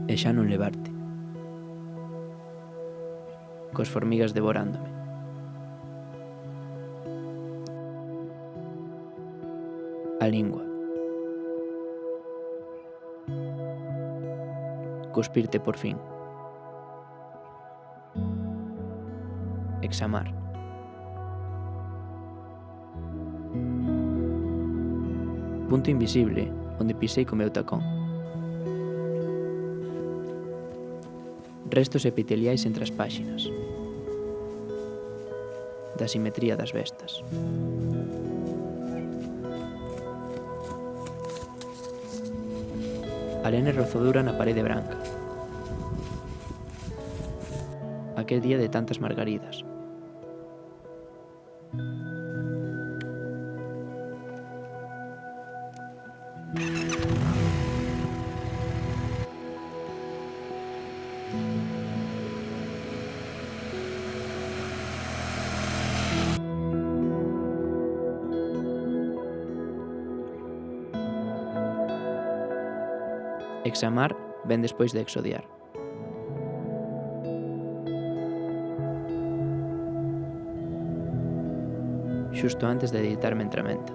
e xa non levarte. Cos formigas devorándome. A lingua. Cuspirte por fin. Examar. Punto invisible onde pisei co meu tacón. Restos epiteliais entre as páxinas. Da simetría das vestas. A lene rozadura na parede branca. Aquel día de tantas margaridas. Examar ven despois de exodiar. Xusto antes de deitarme entre a menta.